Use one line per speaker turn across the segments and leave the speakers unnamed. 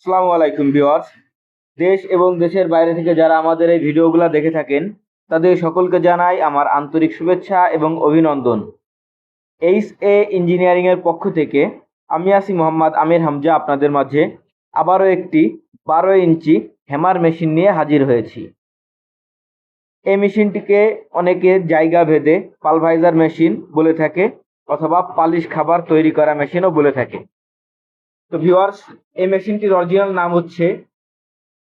আসসালামু আলাইকুম ভিউয়ার্স। দেশ এবং দেশের বাইরে থেকে যারা আমাদের এই ভিডিওগুলো দেখে থাকেন তাদের সকলকে জানাই আমার আন্তরিক শুভেচ্ছা এবং অভিনন্দন। এইচ ইঞ্জিনিয়ারিং এর পক্ষ থেকে আমি আছি মোহাম্মদ আমির হামজা আপনাদের মাঝে আবারও একটি 12 ইঞ্চি হ্যামার মেশিন নিয়ে হাজির হয়েছি। এই মেশিনটিকে অনেকে জায়গা ভেদে পালভাইজার মেশিন বলে থাকে অথবা পালিশ খাবার তৈরি করা মেশিনও বলে থাকে। তো ভিউয়ার্স, এই মেশিনটির অরিজিনাল নাম হচ্ছে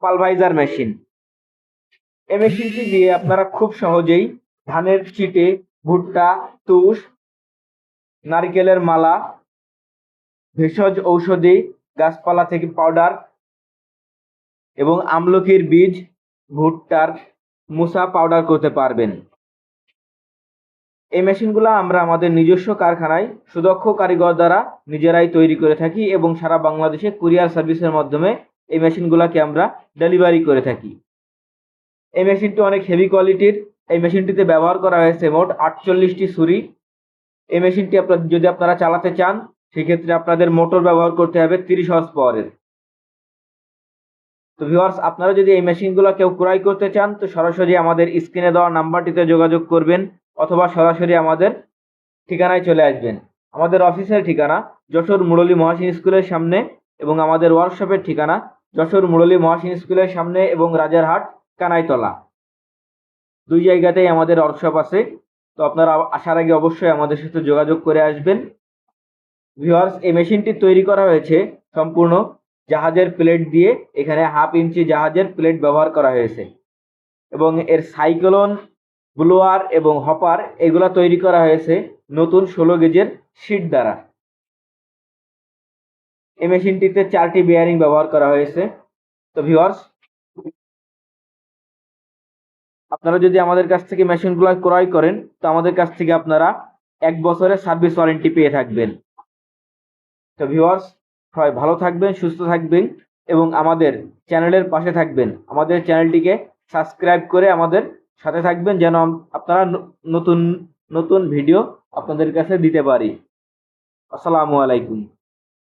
পালভাইজার মেশিন। এই মেশিনটি দিয়ে আপনারা খুব সহজেই ধানের চিটে, ভুট্টা, তুষ, নারকেলের মালা, ভেষজ ঔষধি গাছপালা থেকে পাউডার এবং আমলকির বীজ, ভুট্টার মুসা পাউডার করতে পারবেন। এই মেশিনগুলো আমরা আমাদের নিজস্ব কারখানায় সুদক্ষ কারিগর দ্বারা নিজেরাই তৈরি করে থাকি এবং সারা বাংলাদেশে কুরিয়ার সার্ভিসের মাধ্যমে এই মেশিনগুলোকে আমরা ডেলিভারি করে থাকি। এই মেশিনটি অনেক হেভি কোয়ালিটির। এই মেশিনটিতে ব্যবহার করা হয়েছে মোট 48টি ছুরি। এই মেশিনটি যদি আপনারা চালাতে চান সেক্ষেত্রে আপনাদের মোটর ব্যবহার করতে হবে 30 হর্স পাওয়ারের। তো ভিউয়ার্স, আপনারা যদি এই মেশিনগুলো কেউ ক্রয় করতে চান তো সরাসরি আমাদের স্ক্রিনে দেওয়া নাম্বারটিতে যোগাযোগ করবেন অথবা সরাসরি আমাদের ঠিকানায় চলে আসবেন। আমাদের অফিসের ঠিকানা যশোর মুরলী মহাসিন স্কুলের সামনে এবং আমাদের ওয়ার্কশপের ঠিকানা যশোর মুরলী মহাসিন স্কুলের সামনে এবং রাজারহাট কানাইতলা। দুই জায়গাতেই আমাদের ওয়ার্কশপ আছে। তো আপনারা আসার আগে অবশ্যই আমাদের সাথে যোগাযোগ করে আসবেন। ভিউয়ার্স, এই মেশিনটি তৈরি করা হয়েছে সম্পূর্ণ জাহাজের প্লেট দিয়ে। এখানে 1/2 ইঞ্চি জাহাজের প্লেট ব্যবহার করা হয়েছে এবং এর সাইক্লোন, ব্লোয়ার এবং হপার এগুলা তৈরি করা হয়েছে নতুন 16 গেজের শীট দ্বারা। এই মেশিনটিতে 4টি বেয়ারিং ব্যবহার করা হয়েছে। তো ভিউয়ার্স, আপনারা যদি আমাদের কাছ থেকে মেশিনগুলো ক্রয় করেন তো আমাদের কাছ থেকে আপনারা 1 বছরের সার্ভিস ওয়ারেন্টি পেয়ে থাকবেন। তো ভিউয়ার্স, সবাই ভালো থাকবেন, সুস্থ থাকবেন এবং আমাদের চ্যানেলের পাশে থাকবেন। আমাদের চ্যানেলটিকে সাবস্ক্রাইব করে আমাদের সাথে থাকবেন যেন আপনারা নতুন নতুন ভিডিও আপনাদের কাছে দিতে পারি। আসসালামু আলাইকুম।